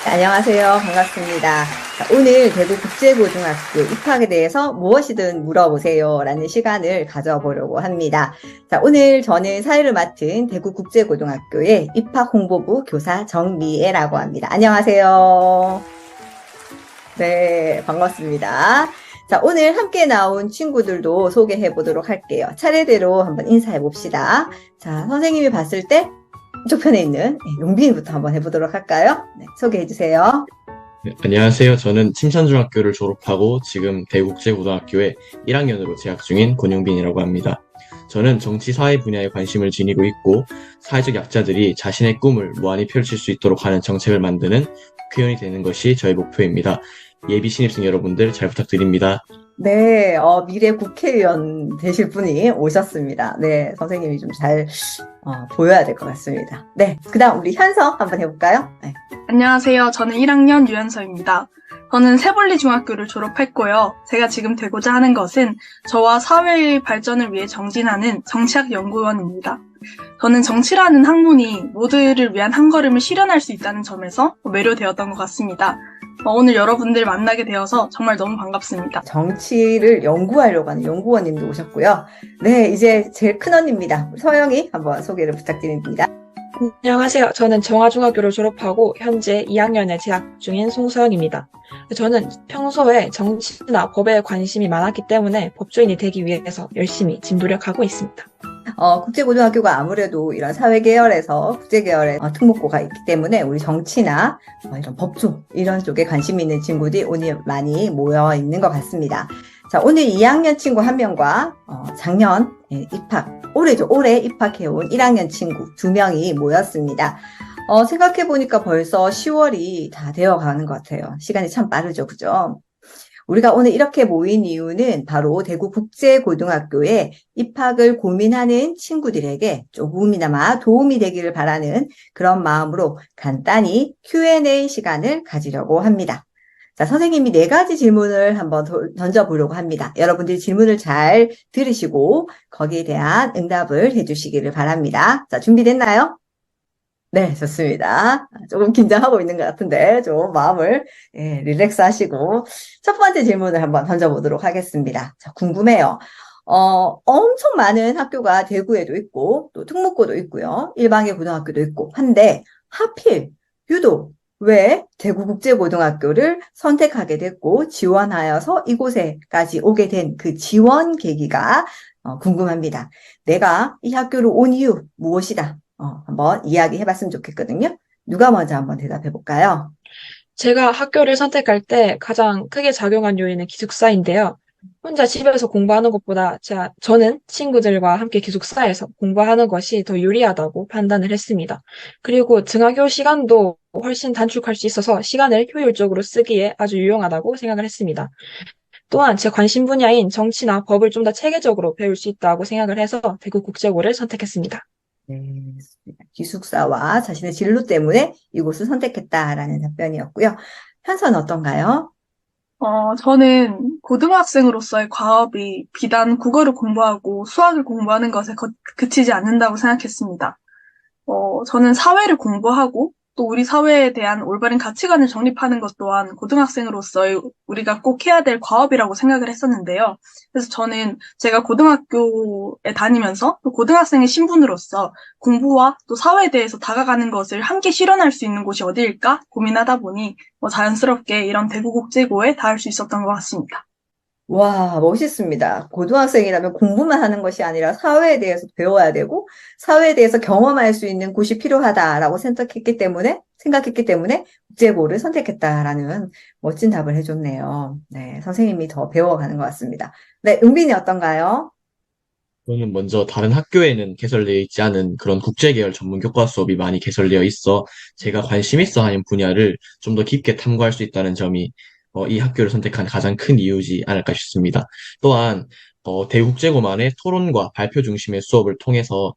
안녕하세요. 반갑습니다. 자, 오늘 대구국제고등학교 입학에 대해서 무엇이든 물어보세요 라는 시간을 가져보려고 합니다. 자, 오늘 저는 사회를 맡은 대구국제고등학교의 입학홍보부 교사 정미애라고 합니다. 안녕하세요. 네, 반갑습니다. 자, 오늘 함께 나온 친구들도 소개해 보도록 할게요. 차례대로 한번 인사해 봅시다. 자, 선생님이 봤을 때 이쪽 편에 있는 용빈이부터 한번 해보도록 할까요? 네, 소개해 주세요. 네, 안녕하세요. 저는 침천중학교를 졸업하고 지금 대국제고등학교에 1학년으로 재학 중인 권용빈이라고 합니다. 저는 정치 사회 분야에 관심을 지니고 있고 사회적 약자들이 자신의 꿈을 무한히 펼칠 수 있도록 하는 정책을 만드는 국회의원이 되는 것이 저의 목표입니다. 예비 신입생 여러분들 잘 부탁드립니다. 네, 미래 국회의원 되실 분이 오셨습니다. 네, 선생님이 좀 잘 보여야 될 것 같습니다. 네, 그 다음 우리 현서 한번 해볼까요? 네. 안녕하세요. 저는 1학년 유현서입니다. 저는 새볼리 중학교를 졸업했고요. 제가 지금 되고자 하는 것은 저와 사회의 발전을 위해 정진하는 정치학 연구원입니다. 저는 정치라는 학문이 모두를 위한 한 걸음을 실현할 수 있다는 점에서 매료되었던 것 같습니다. 오늘 여러분들 만나게 되어서 정말 너무 반갑습니다. 정치를 연구하려고 하는 연구원님도 오셨고요. 네, 이제 제일 큰 언니입니다. 서영이 한번 소개를 부탁드립니다. 안녕하세요. 저는 정화중학교를 졸업하고 현재 2학년에 재학 중인 송서영입니다. 저는 평소에 정치나 법에 관심이 많았기 때문에 법조인이 되기 위해서 열심히 진노력하고 있습니다. 국제고등학교가 아무래도 이런 사회계열에서 국제계열의 특목고가 있기 때문에 우리 정치나 이런 법조 이런 쪽에 관심 있는 친구들이 오늘 많이 모여 있는 것 같습니다. 자, 오늘 2학년 친구 한 명과 작년 올해 입학해온 1학년 친구 2명이 모였습니다. 생각해보니까 벌써 10월이 다 되어가는 것 같아요. 시간이 참 빠르죠, 그죠? 우리가 오늘 이렇게 모인 이유는 바로 대구국제고등학교에 입학을 고민하는 친구들에게 조금이나마 도움이 되기를 바라는 그런 마음으로 간단히 Q&A 시간을 가지려고 합니다. 자, 선생님이 4가지 질문을 한번 던져보려고 합니다. 여러분들이 질문을 잘 들으시고 거기에 대한 응답을 해주시기를 바랍니다. 자, 준비됐나요? 네, 좋습니다. 조금 긴장하고 있는 것 같은데 좀 마음을 릴렉스 하시고 첫 번째 질문을 한번 던져보도록 하겠습니다. 자, 궁금해요. 엄청 많은 학교가 대구에도 있고 또 특목고도 있고요. 일반계 고등학교도 있고 한데 하필 유독 왜 대구국제고등학교를 선택하게 됐고 지원하여서 이곳에까지 오게 된 그 지원 계기가 궁금합니다. 내가 이 학교로 온 이유 무엇이다? 한번 이야기해봤으면 좋겠거든요. 누가 먼저 한번 대답해볼까요? 제가 학교를 선택할 때 가장 크게 작용한 요인은 기숙사인데요. 혼자 집에서 공부하는 것보다 저는 친구들과 함께 기숙사에서 공부하는 것이 더 유리하다고 판단을 했습니다. 그리고 등하교 시간도 훨씬 단축할 수 있어서 시간을 효율적으로 쓰기에 아주 유용하다고 생각을 했습니다. 또한 제 관심 분야인 정치나 법을 좀 더 체계적으로 배울 수 있다고 생각을 해서 대구국제고를 선택했습니다. 네, 기숙사와 자신의 진로 때문에 이곳을 선택했다라는 답변이었고요. 현서는 어떤가요? 저는 고등학생으로서의 과업이 비단 국어를 공부하고 수학을 공부하는 것에 그치지 않는다고 생각했습니다. 저는 사회를 공부하고 또 우리 사회에 대한 올바른 가치관을 정립하는 것 또한 고등학생으로서의 우리가 꼭 해야 될 과업이라고 생각을 했었는데요. 그래서 저는 제가 고등학교에 다니면서 또 고등학생의 신분으로서 공부와 또 사회에 대해서 다가가는 것을 함께 실현할 수 있는 곳이 어디일까 고민하다 보니 자연스럽게 이런 대구국제고에 닿을 수 있었던 것 같습니다. 와, 멋있습니다. 고등학생이라면 공부만 하는 것이 아니라 사회에 대해서 배워야 되고, 사회에 대해서 경험할 수 있는 곳이 필요하다라고 생각했기 때문에 국제고를 선택했다라는 멋진 답을 해줬네요. 네, 선생님이 더 배워가는 것 같습니다. 네, 은빈이 어떤가요? 저는 먼저 다른 학교에는 개설되어 있지 않은 그런 국제계열 전문 교과 수업이 많이 개설되어 있어 제가 관심 있어 하는 분야를 좀 더 깊게 탐구할 수 있다는 점이 이 학교를 선택한 가장 큰 이유지 않을까 싶습니다. 또한 대국제고만의 토론과 발표 중심의 수업을 통해서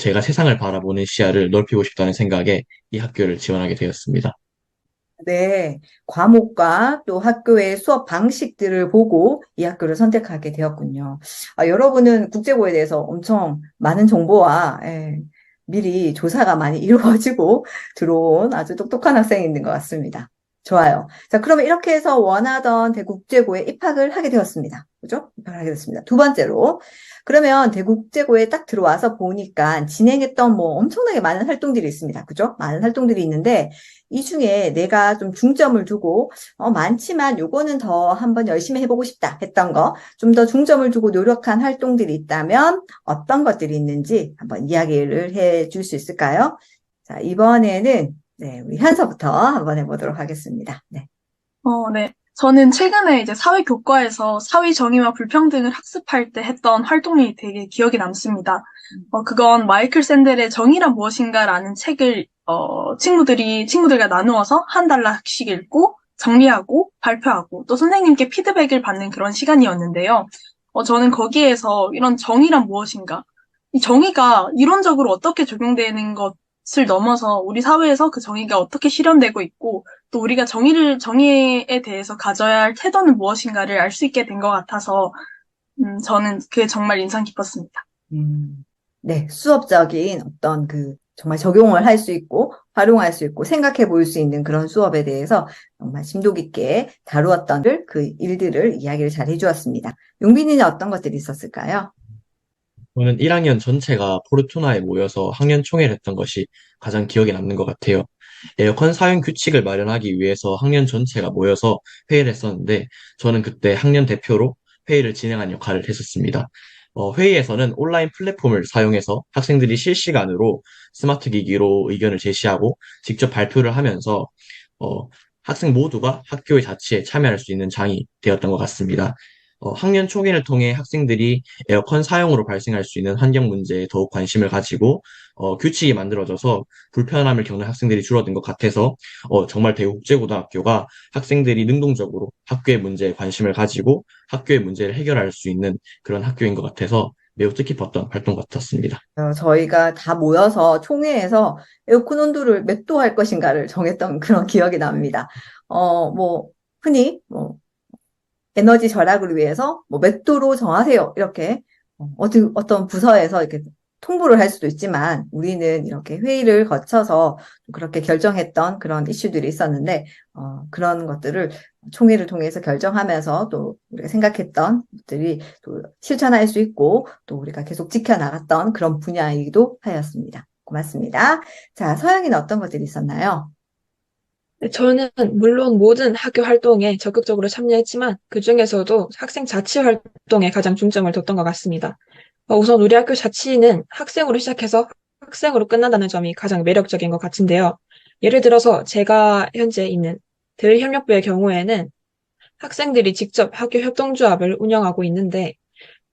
제가 세상을 바라보는 시야를 넓히고 싶다는 생각에 이 학교를 지원하게 되었습니다. 네, 과목과 또 학교의 수업 방식들을 보고 이 학교를 선택하게 되었군요. 여러분은 국제고에 대해서 엄청 많은 정보와 미리 조사가 많이 이루어지고 들어온 아주 똑똑한 학생이 있는 것 같습니다. 좋아요. 자, 그러면 이렇게 해서 원하던 대국제고에 입학을 하게 되었습니다. 그죠? 입학을 하게 됐습니다. 두 번째로. 그러면 대국제고에 딱 들어와서 보니까 진행했던 뭐 엄청나게 많은 활동들이 있습니다. 그죠? 많은 활동들이 있는데 이 중에 내가 좀 중점을 두고 많지만 요거는 더 한번 열심히 해보고 싶다 했던 거, 좀 더 중점을 두고 노력한 활동들이 있다면 어떤 것들이 있는지 한번 이야기를 해줄 수 있을까요? 자, 이번에는 네, 우리 현서부터 한번 해보도록 하겠습니다. 네. 네. 저는 최근에 이제 사회교과에서 사회 정의와 불평등을 학습할 때 했던 활동이 되게 기억에 남습니다. 그건 마이클 샌델의 정의란 무엇인가라는 책을 친구들과 나누어서 한 달락씩 읽고 정리하고 발표하고 또 선생님께 피드백을 받는 그런 시간이었는데요. 저는 거기에서 이런 정의란 무엇인가, 이 정의가 이론적으로 어떻게 적용되는 것을 넘어서 우리 사회에서 그 정의가 어떻게 실현되고 있고 또 우리가 정의에 대해서 가져야 할 태도는 무엇인가를 알 수 있게 된 것 같아서 저는 그게 정말 인상 깊었습니다. 네, 수업적인 어떤 정말 적용을 할 수 있고, 활용할 수 있고, 생각해 볼 수 있는 그런 수업에 대해서 정말 심도 깊게 다루었던 그 일들을 이야기를 잘 해주었습니다. 용빈이는 어떤 것들이 있었을까요? 저는 1학년 전체가 포르투나에 모여서 학년 총회를 했던 것이 가장 기억에 남는 것 같아요. 에어컨 사용 규칙을 마련하기 위해서 학년 전체가 모여서 회의를 했었는데, 저는 그때 학년 대표로 회의를 진행한 역할을 했었습니다. 회의에서는 온라인 플랫폼을 사용해서 학생들이 실시간으로 스마트 기기로 의견을 제시하고 직접 발표를 하면서 학생 모두가 학교의 자치에 참여할 수 있는 장이 되었던 것 같습니다. 학년 총회를 통해 학생들이 에어컨 사용으로 발생할 수 있는 환경 문제에 더욱 관심을 가지고 규칙이 만들어져서 불편함을 겪는 학생들이 줄어든 것 같아서 정말 대국제고등학교가 학생들이 능동적으로 학교의 문제에 관심을 가지고 학교의 문제를 해결할 수 있는 그런 학교인 것 같아서 매우 뜻깊었던 활동 같았습니다. 저희가 다 모여서 총회에서 에어컨 온도를 몇 도 할 것인가를 정했던 그런 기억이 납니다. 흔히, 에너지 절약을 위해서 몇 도로 정하세요. 이렇게 어떤 부서에서 이렇게 통보를 할 수도 있지만 우리는 이렇게 회의를 거쳐서 그렇게 결정했던 그런 이슈들이 있었는데 그런 것들을 총회를 통해서 결정하면서 또 우리가 생각했던 것들이 또 실천할 수 있고 또 우리가 계속 지켜나갔던 그런 분야이기도 하였습니다. 고맙습니다. 자, 서영이는 어떤 것들이 있었나요? 네, 저는 물론 모든 학교 활동에 적극적으로 참여했지만 그중에서도 학생 자치 활동에 가장 중점을 뒀던 것 같습니다. 우선 우리 학교 자치는 학생으로 시작해서 학생으로 끝난다는 점이 가장 매력적인 것 같은데요. 예를 들어서 제가 현재 있는 대외협력부의 경우에는 학생들이 직접 학교 협동조합을 운영하고 있는데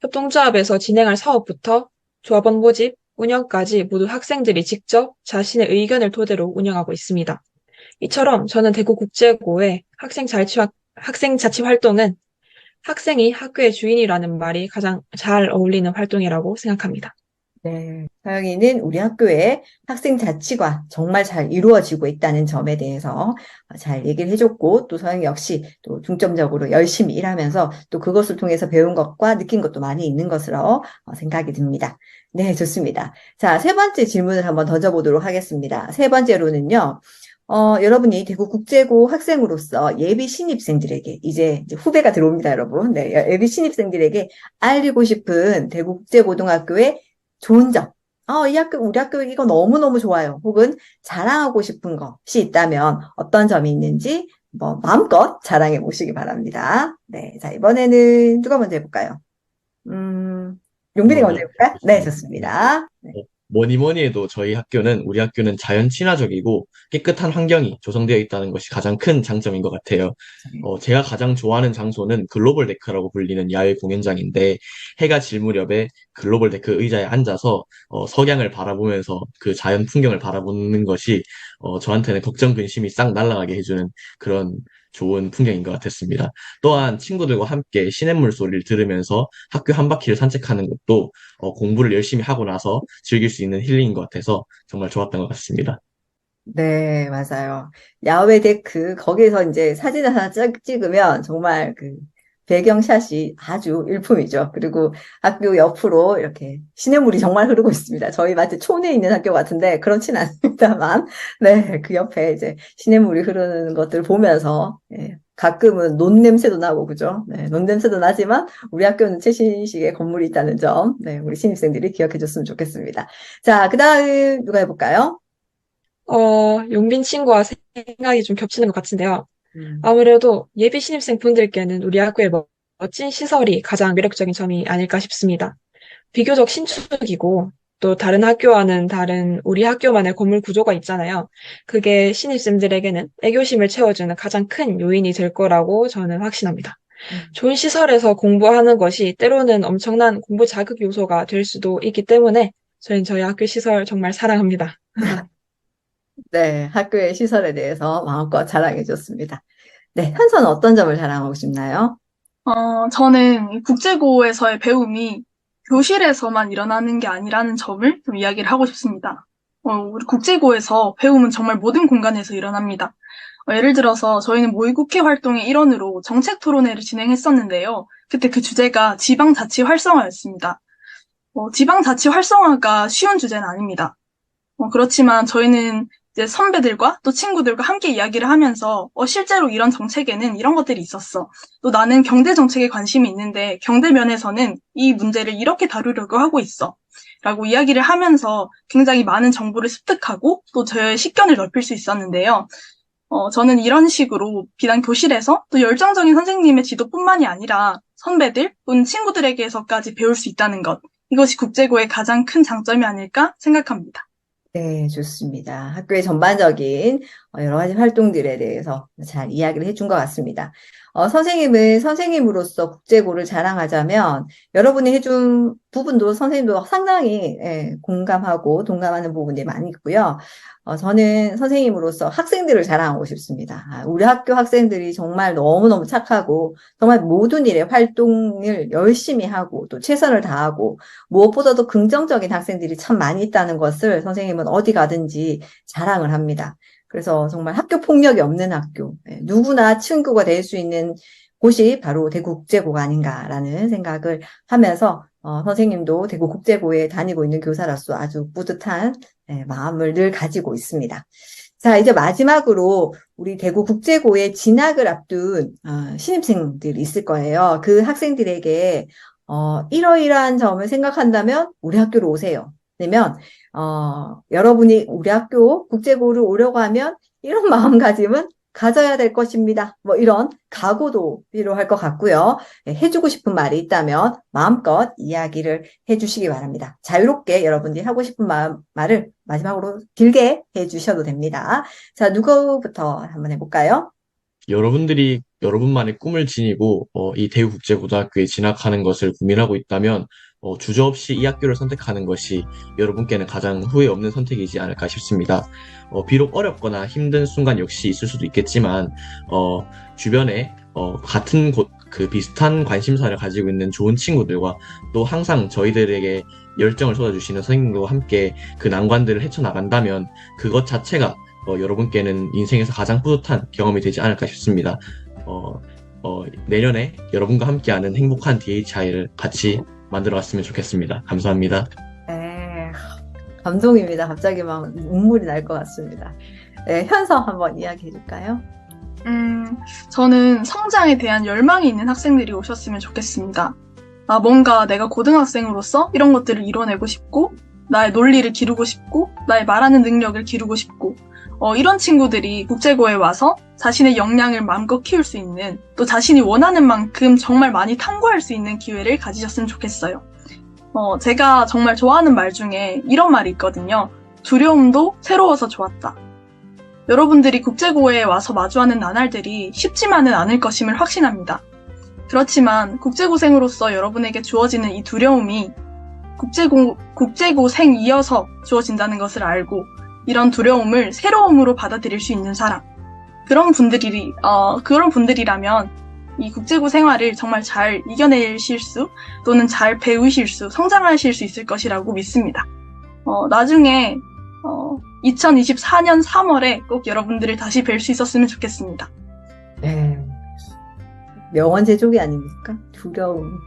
협동조합에서 진행할 사업부터 조합원 모집, 운영까지 모두 학생들이 직접 자신의 의견을 토대로 운영하고 있습니다. 이처럼 저는 대구국제고의 학생 자치 활동은 학생이 학교의 주인이라는 말이 가장 잘 어울리는 활동이라고 생각합니다. 네, 서영이는 우리 학교의 학생 자치가 정말 잘 이루어지고 있다는 점에 대해서 잘 얘기를 해줬고, 또 서영이 역시 또 중점적으로 열심히 일하면서 또 그것을 통해서 배운 것과 느낀 것도 많이 있는 것으로 생각이 듭니다. 네, 좋습니다. 자, 세 번째 질문을 한번 던져보도록 하겠습니다. 세 번째로는요, 여러분이 대구국제고 학생으로서 예비 신입생들에게, 이제 후배가 들어옵니다, 여러분. 네, 예비 신입생들에게 알리고 싶은 대구국제고등학교의 좋은 점. 우리 학교 이거 너무너무 좋아요. 혹은 자랑하고 싶은 것이 있다면 어떤 점이 있는지 마음껏 자랑해 보시기 바랍니다. 네. 자, 이번에는 누가 먼저 해볼까요? 용빈이가 먼저 해볼까요? 네, 좋습니다. 네. 뭐니 뭐니 해도 우리 학교는 자연 친화적이고 깨끗한 환경이 조성되어 있다는 것이 가장 큰 장점인 것 같아요. 제가 가장 좋아하는 장소는 글로벌 데크라고 불리는 야외 공연장인데 해가 질 무렵에 글로벌 데크 의자에 앉아서 석양을 바라보면서 그 자연 풍경을 바라보는 것이 저한테는 걱정 근심이 싹 날아가게 해주는 그런 좋은 풍경인 것 같았습니다. 또한 친구들과 함께 시냇물 소리를 들으면서 학교 한 바퀴를 산책하는 것도 공부를 열심히 하고 나서 즐길 수 있는 힐링인 것 같아서 정말 좋았던 것 같습니다. 네, 맞아요. 야외 데크, 거기에서 이제 사진 하나 찍으면 정말 그 배경샷이 아주 일품이죠. 그리고 학교 옆으로 이렇게 시냇물이 정말 흐르고 있습니다. 저희 마치 촌에 있는 학교 같은데 그렇진 않습니다만, 네, 그 옆에 이제 시냇물이 흐르는 것들 보면서, 예, 가끔은 논 냄새도 나고, 그죠? 네, 논 냄새도 나지만 우리 학교는 최신식의 건물이 있다는 점, 네, 우리 신입생들이 기억해 줬으면 좋겠습니다. 자, 그 다음 누가 해볼까요? 용빈 친구와 생각이 좀 겹치는 것 같은데요. 음. 아무래도 예비 신입생 분들께는 우리 학교의 멋진 시설이 가장 매력적인 점이 아닐까 싶습니다. 비교적 신축이고 또 다른 학교와는 다른 우리 학교만의 건물 구조가 있잖아요. 그게 신입생들에게는 애교심을 채워주는 가장 큰 요인이 될 거라고 저는 확신합니다. 좋은 시설에서 공부하는 것이 때로는 엄청난 공부 자극 요소가 될 수도 있기 때문에 저희는 저희 학교 시설 정말 사랑합니다. 네, 학교의 시설에 대해서 마음껏 자랑해 줬습니다. 네, 현서는 어떤 점을 자랑하고 싶나요? 저는 이 국제고에서의 배움이 교실에서만 일어나는 게 아니라는 점을 좀 이야기를 하고 싶습니다. 우리 국제고에서 배움은 정말 모든 공간에서 일어납니다. 예를 들어서 저희는 모의국회 활동의 일원으로 정책 토론회를 진행했었는데요. 그때 그 주제가 지방자치 활성화였습니다. 지방자치 활성화가 쉬운 주제는 아닙니다. 그렇지만 저희는 이제 선배들과 또 친구들과 함께 이야기를 하면서 실제로 이런 정책에는 이런 것들이 있었어. 또 나는 경제 정책에 관심이 있는데 경제면에서는 이 문제를 이렇게 다루려고 하고 있어. 라고 이야기를 하면서 굉장히 많은 정보를 습득하고 또 저의 식견을 넓힐 수 있었는데요. 저는 이런 식으로 비단 교실에서 또 열정적인 선생님의 지도뿐만이 아니라 선배들 또는 친구들에게서까지 배울 수 있다는 것. 이것이 국제고의 가장 큰 장점이 아닐까 생각합니다. 네, 좋습니다. 학교의 전반적인 여러 가지 활동들에 대해서 잘 이야기를 해준 것 같습니다. 선생님은 선생님으로서 국제고를 자랑하자면 여러분이 해준 부분도 선생님도 상당히, 예, 공감하고 동감하는 부분이 많이 있고요. 저는 선생님으로서 학생들을 자랑하고 싶습니다. 우리 학교 학생들이 정말 너무너무 착하고 정말 모든 일에 활동을 열심히 하고 또 최선을 다하고 무엇보다도 긍정적인 학생들이 참 많이 있다는 것을 선생님은 어디 가든지 자랑을 합니다. 그래서 정말 학교 폭력이 없는 학교, 누구나 친구가 될 수 있는 곳이 바로 대구국제고가 아닌가라는 생각을 하면서 선생님도 대구국제고에 다니고 있는 교사로서 아주 뿌듯한 마음을 늘 가지고 있습니다. 자, 이제 마지막으로 우리 대구국제고에 진학을 앞둔 신입생들이 있을 거예요. 그 학생들에게 이러이러한 점을 생각한다면 우리 학교로 오세요. 왜냐면 여러분이 우리 학교 국제고를 오려고 하면 이런 마음가짐은 가져야 될 것입니다. 뭐 이런 각오도 필요할 것 같고요. 해주고 싶은 말이 있다면 마음껏 이야기를 해주시기 바랍니다. 자유롭게 여러분들이 하고 싶은 말을 마지막으로 길게 해주셔도 됩니다. 자, 누구부터 한번 해볼까요? 여러분들이 여러분만의 꿈을 지니고 이 대구국제고등학교에 진학하는 것을 고민하고 있다면 주저없이 이 학교를 선택하는 것이 여러분께는 가장 후회 없는 선택이지 않을까 싶습니다. 비록 어렵거나 힘든 순간 역시 있을 수도 있겠지만 주변에 같은 곳, 그 비슷한 관심사를 가지고 있는 좋은 친구들과 또 항상 저희들에게 열정을 쏟아주시는 선생님과 함께 그 난관들을 헤쳐나간다면 그것 자체가 여러분께는 인생에서 가장 뿌듯한 경험이 되지 않을까 싶습니다. 내년에 여러분과 함께하는 행복한 DHI를 같이 만들어갔으면 좋겠습니다. 감사합니다. 네, 감동입니다. 갑자기 막 눈물이 날 것 같습니다. 네, 현서 한번 이야기해 줄까요? 저는 성장에 대한 열망이 있는 학생들이 오셨으면 좋겠습니다. 뭔가 내가 고등학생으로서 이런 것들을 이뤄내고 싶고, 나의 논리를 기르고 싶고, 나의 말하는 능력을 기르고 싶고, 이런 친구들이 국제고에 와서 자신의 역량을 마음껏 키울 수 있는, 또 자신이 원하는 만큼 정말 많이 탐구할 수 있는 기회를 가지셨으면 좋겠어요. 제가 정말 좋아하는 말 중에 이런 말이 있거든요. 두려움도 새로워서 좋았다. 여러분들이 국제고에 와서 마주하는 나날들이 쉽지만은 않을 것임을 확신합니다. 그렇지만 국제고생으로서 여러분에게 주어지는 이 두려움이 국제고생이어서 주어진다는 것을 알고 이런 두려움을 새로움으로 받아들일 수 있는 사람. 그런 분들이라면 이 국제고 생활을 정말 잘 이겨내실 수 또는 잘 배우실 수, 성장하실 수 있을 것이라고 믿습니다. 나중에 2024년 3월에 꼭 여러분들을 다시 뵐 수 있었으면 좋겠습니다. 네. 명언 제조기 아닙니까? 두려움,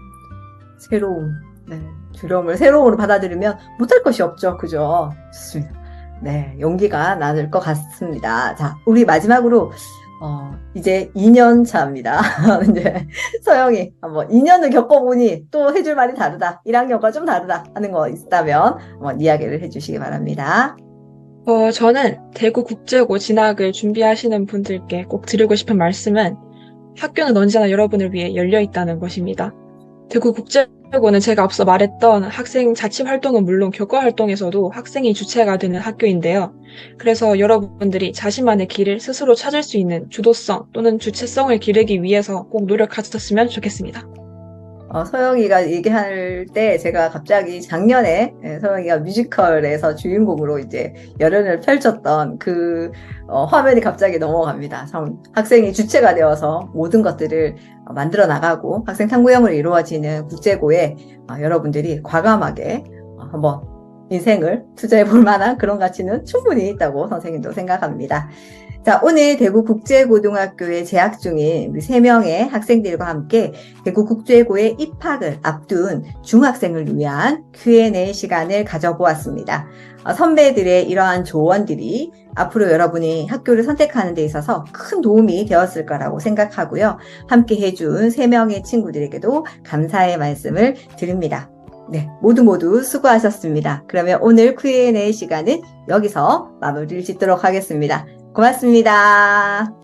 새로움. 네. 두려움을 새로움으로 받아들이면 못할 것이 없죠. 그죠? 좋습니다. 네. 용기가 나을 것 같습니다. 자, 우리 마지막으로, 이제 2년 차입니다. 이제 서영이 한번 2년을 겪어보니 또 해줄 말이 다르다. 1학년과 좀 다르다 하는 거 있다면 한번 이야기를 해주시기 바랍니다. 저는 대구국제고 진학을 준비하시는 분들께 꼭 드리고 싶은 말씀은 학교는 언제나 여러분을 위해 열려 있다는 것입니다. 대구국제고는 제가 앞서 말했던 학생 자치 활동은 물론 교과 활동에서도 학생이 주체가 되는 학교인데요. 그래서 여러분들이 자신만의 길을 스스로 찾을 수 있는 주도성 또는 주체성을 기르기 위해서 꼭 노력하셨으면 좋겠습니다. 서영이가 얘기할 때 제가 갑자기 작년에 서영이가 뮤지컬에서 주인공으로 이제 열연을 펼쳤던 그 화면이 갑자기 넘어갑니다. 참 학생이 주체가 되어서 모든 것들을 만들어 나가고 학생 탐구형으로 이루어지는 국제고에 여러분들이 과감하게 한번 인생을 투자해 볼 만한 그런 가치는 충분히 있다고 선생님도 생각합니다. 자, 오늘 대구국제고등학교에 재학 중인 우리 3명의 학생들과 함께 대구국제고에 입학을 앞둔 중학생을 위한 Q&A 시간을 가져보았습니다. 선배들의 이러한 조언들이 앞으로 여러분이 학교를 선택하는 데 있어서 큰 도움이 되었을 거라고 생각하고요. 함께 해준 3명의 친구들에게도 감사의 말씀을 드립니다. 네, 모두 수고하셨습니다. 그러면 오늘 Q&A 시간은 여기서 마무리를 짓도록 하겠습니다. 고맙습니다.